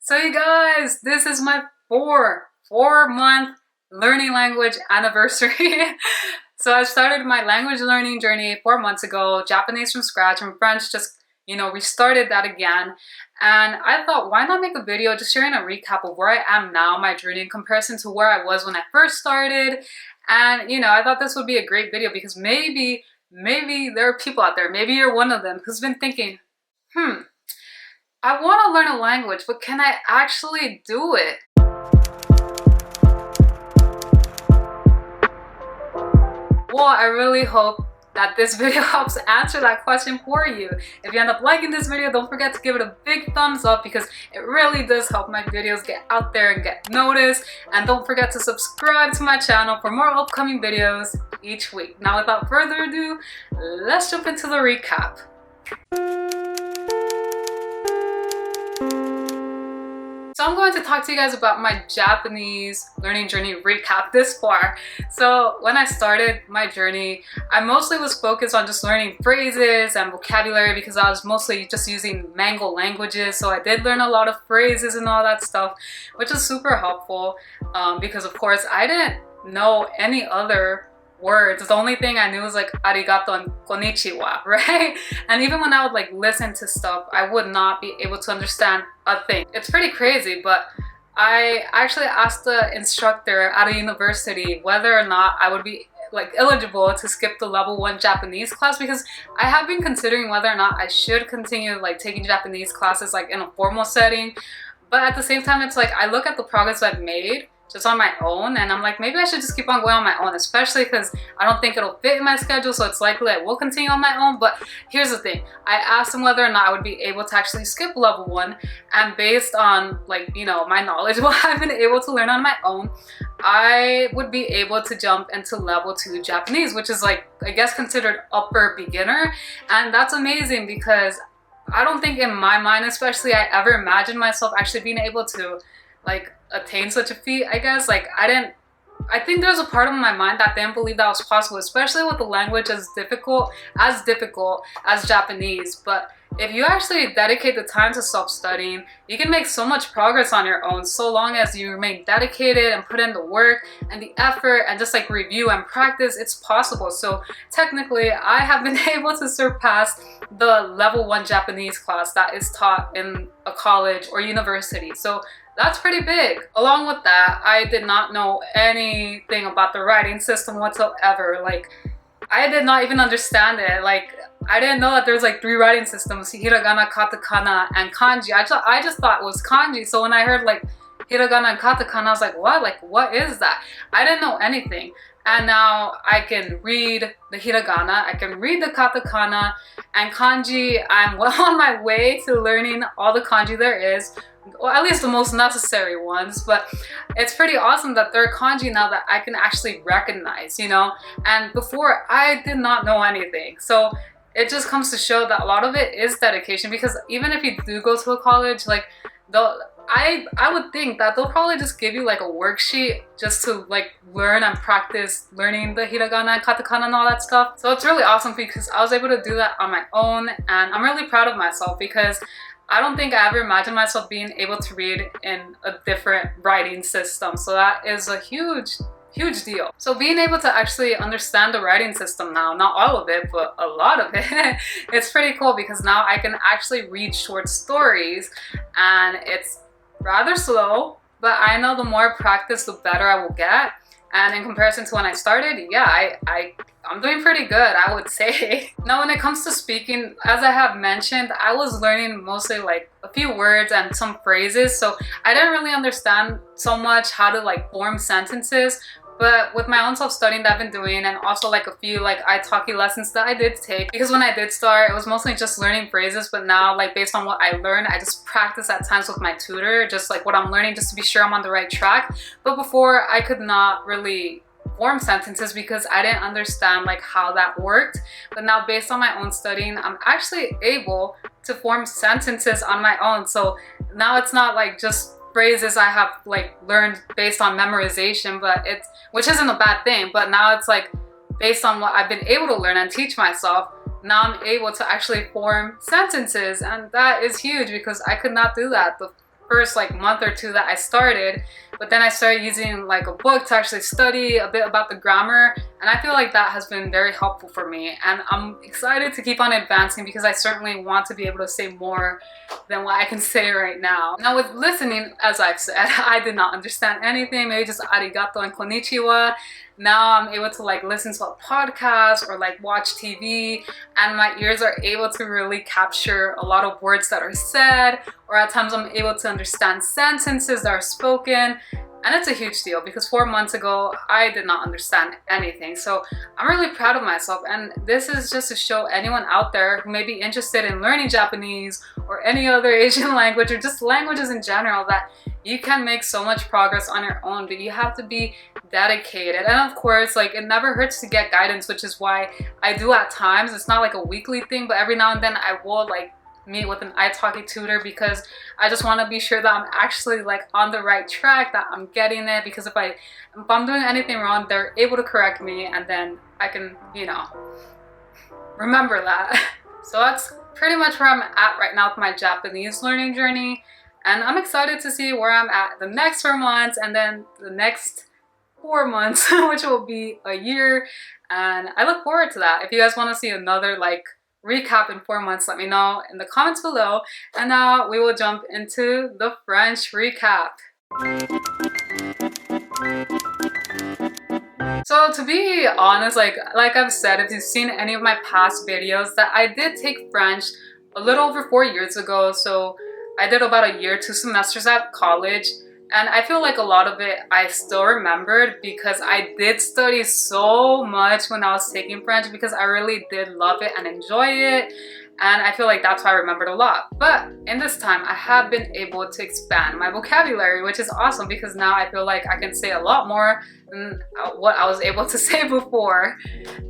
So you guys, this is my four-month learning language anniversary. So I started my language learning journey 4 months ago, Japanese from scratch, and French just, restarted that again. And I thought, why not make a video just sharing a recap of where I am now, my journey in comparison to where I was when I first started. And, I thought this would be a great video because maybe there are people out there, maybe you're one of them who's been thinking, I want to learn a language, but can I actually do it? Well, I really hope that this video helps answer that question for you. If you end up liking this video, don't forget to give it a big thumbs up because it really does help my videos get out there and get noticed. And don't forget to subscribe to my channel for more upcoming videos each week. Now, without further ado, let's jump into the recap. So I'm going to talk to you guys about my Japanese learning journey recap this far. So when I started my journey, I mostly was focused on just learning phrases and vocabulary because I was mostly just using Mango languages. So I did learn a lot of phrases and all that stuff, which is super helpful because of course I didn't know any other words. The only thing I knew was like arigato and konnichiwa, right? And even when I would listen to stuff, I would not be able to understand a thing. It's pretty crazy, but I actually asked the instructor at a university whether or not I would be eligible to skip the level 1 Japanese class because I have been considering whether or not I should continue taking Japanese classes in a formal setting. But at the same time, it's I look at the progress I've made just on my own and I'm like, maybe I should just keep on going on my own, especially because I don't think it'll fit in my schedule, so it's likely I will continue on my own. But here's the thing, I asked him whether or not I would be able to actually skip level 1, and based on my knowledge, what I've been able to learn on my own, I would be able to jump into level 2 Japanese, which is I guess considered upper beginner. And that's amazing because I don't think in my mind especially I ever imagined myself actually being able to attain such a feat. I guess I think there's a part of my mind that didn't believe that was possible, especially with a language as difficult as Japanese. But if you actually dedicate the time to self-studying, you can make so much progress on your own, so long as you remain dedicated and put in the work and the effort and just review and practice. It's possible. So technically I have been able to surpass the level 1 Japanese class that is taught in a college or university. So that's pretty big. Along with that, I did not know anything about the writing system whatsoever. I did not even understand it. I didn't know that there's 3 writing systems: hiragana, katakana, and kanji. I just thought it was kanji. So when I heard hiragana and katakana, I was like, what? What is that? I didn't know anything. And now I can read the hiragana, I can read the katakana, and kanji, I'm well on my way to learning all the kanji there is, or at least the most necessary ones. But it's pretty awesome that there are kanji now that I can actually recognize, and before I did not know anything. So it just comes to show that a lot of it is dedication, because even if you do go to a college, I would think that they'll probably just give you a worksheet just to learn and practice learning the hiragana and katakana and all that stuff. So it's really awesome because I was able to do that on my own, and I'm really proud of myself because I don't think I ever imagined myself being able to read in a different writing system. So that is a huge deal. So being able to actually understand the writing system now, not all of it, but a lot of it, it's pretty cool because now I can actually read short stories, and it's rather slow, but I know the more practice, the better I will get. And in comparison to when I started, yeah, I'm doing pretty good, I would say. Now, when it comes to speaking, as I have mentioned, I was learning mostly a few words and some phrases, so I didn't really understand so much how to form sentences. But with my own self-studying that I've been doing, and also a few italki lessons that I did take, because when I did start, it was mostly just learning phrases, but now based on what I learned, I just practice at times with my tutor, just what I'm learning, just to be sure I'm on the right track. But before, I could not really form sentences because I didn't understand how that worked. But now, based on my own studying, I'm actually able to form sentences on my own. So now it's not just phrases I have learned based on memorization, which isn't a bad thing, but now it's based on what I've been able to learn and teach myself. Now I'm able to actually form sentences, and that is huge because I could not do that first like month or two that I started, but then I started using like a book to actually study a bit about the grammar, and I feel like that has been very helpful for me, and I'm excited to keep on advancing because I certainly want to be able to say more than what I can say right now. Now with listening, as I've said, I did not understand anything, maybe just arigato and konnichiwa. Now I'm able to like listen to a podcast or like watch TV, and my ears are able to really capture a lot of words that are said, or at times I'm able to understand sentences that are spoken. And it's a huge deal because 4 months ago I did not understand anything. So I'm really proud of myself, and this is just to show anyone out there who may be interested in learning Japanese or any other Asian language or just languages in general that you can make so much progress on your own, but you have to be dedicated. And of course, like, it never hurts to get guidance, which is why I do at times. It's not like a weekly thing, but every now and then I will like meet with an italki tutor because I just want to be sure that I'm actually like on the right track, that I'm getting it, because if I'm doing anything wrong, they're able to correct me, and then I can, you know, remember that. So that's pretty much where I'm at right now with my Japanese learning journey, and I'm excited to see where I'm at the next 4 months and then the next 4 months, which will be a year, and I look forward to that. If you guys want to see another like recap in 4 months, let me know in the comments below. And now we will jump into the French recap. So to be honest, like I've said, if you've seen any of my past videos, that I did take French a little over 4 years ago. So I did about a year, 2 semesters at college. And I feel like a lot of it I still remembered because I did study so much when I was taking French, because I really did love it and enjoy it. And I feel like that's why I remembered a lot. But in this time, I have been able to expand my vocabulary, which is awesome because now I feel like I can say a lot more than what I was able to say before.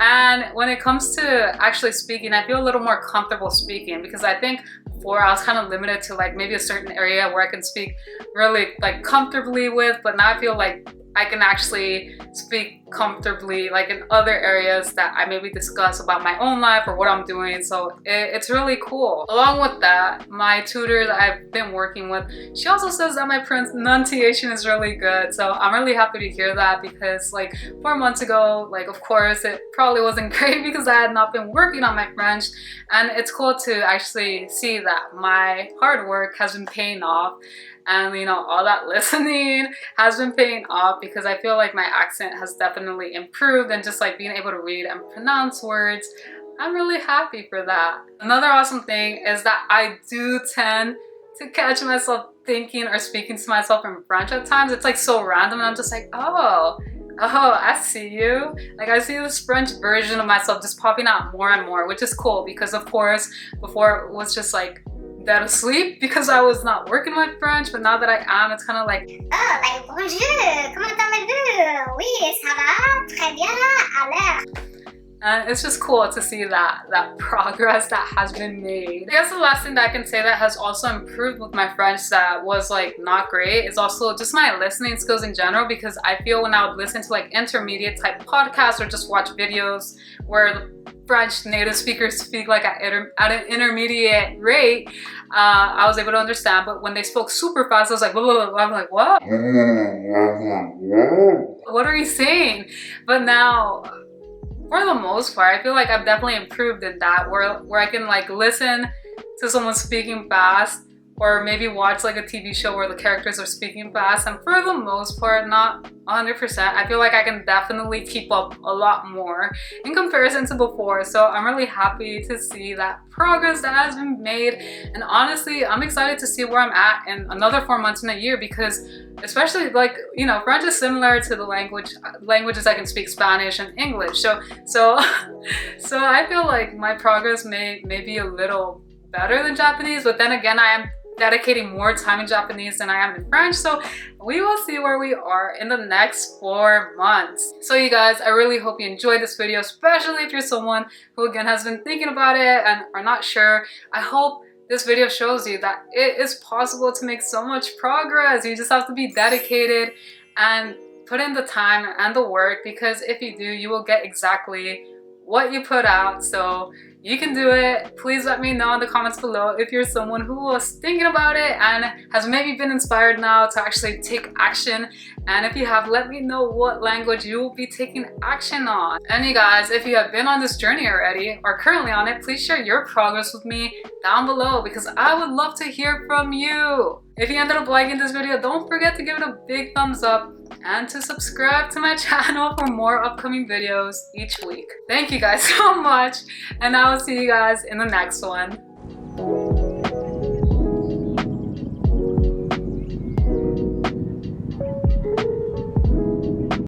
And when it comes to actually speaking, I feel a little more comfortable speaking, because I think before I was kind of limited to like maybe a certain area where I can speak really like comfortably with, but now I feel like I can actually speak comfortably like in other areas that I maybe discuss about my own life or what I'm doing. So it's really cool. Along with that, my tutor that I've been working with, she also says that my pronunciation is really good. So I'm really happy to hear that, because like 4 months ago, like of course it probably wasn't great because I had not been working on my French, and it's cool to actually see that my hard work has been paying off. And you know, all that listening has been paying off, because I feel like my accent has definitely improved, and just like being able to read and pronounce words, I'm really happy for that. Another awesome thing is that I do tend to catch myself thinking or speaking to myself in French at times. It's like so random, and I'm just like, oh, I see you. Like I see this French version of myself just popping out more and more, which is cool, because of course before it was just like dead asleep because I was not working with French, but now that I am, it's kind of like, oh, like bonjour, comment allez-vous? Oui, ça va, très bien, alors. And it's just cool to see that progress that has been made. I guess the last thing that I can say that has also improved with my French that was like not great is also just my listening skills in general, because I feel when I would listen to like intermediate type podcasts or just watch videos where French native speakers speak like at an intermediate rate, I was able to understand. But when they spoke super fast, I was like, blah, blah, blah. I'm like, what? What are you saying? But now, for the most part, I feel like I've definitely improved in that, where I can like listen to someone speaking fast, or maybe watch like a TV show where the characters are speaking fast, and for the most part, not 100%, I feel like I can definitely keep up a lot more in comparison to before. So I'm really happy to see that progress that has been made, and honestly, I'm excited to see where I'm at in another 4 months in a year, because especially like, you know, French is similar to the languages I can speak, Spanish and English. So I feel like my progress may be a little better than Japanese, but then again, I am dedicating more time in Japanese than I am in French, so we will see where we are in the next 4 months. So you guys, I really hope you enjoyed this video, especially if you're someone who again has been thinking about it and are not sure. I hope this video shows you that it is possible to make so much progress. You just have to be dedicated and put in the time and the work, because if you do, you will get exactly what you put out. So you can do it. Please let me know in the comments below if you're someone who was thinking about it and has maybe been inspired now to actually take action. And if you have, let me know what language you will be taking action on. And you guys, if you have been on this journey already or currently on it, please share your progress with me down below because I would love to hear from you. If you ended up liking this video, don't forget to give it a big thumbs up and to subscribe to my channel for more upcoming videos each week. Thank you guys so much, and I will see you guys in the next one.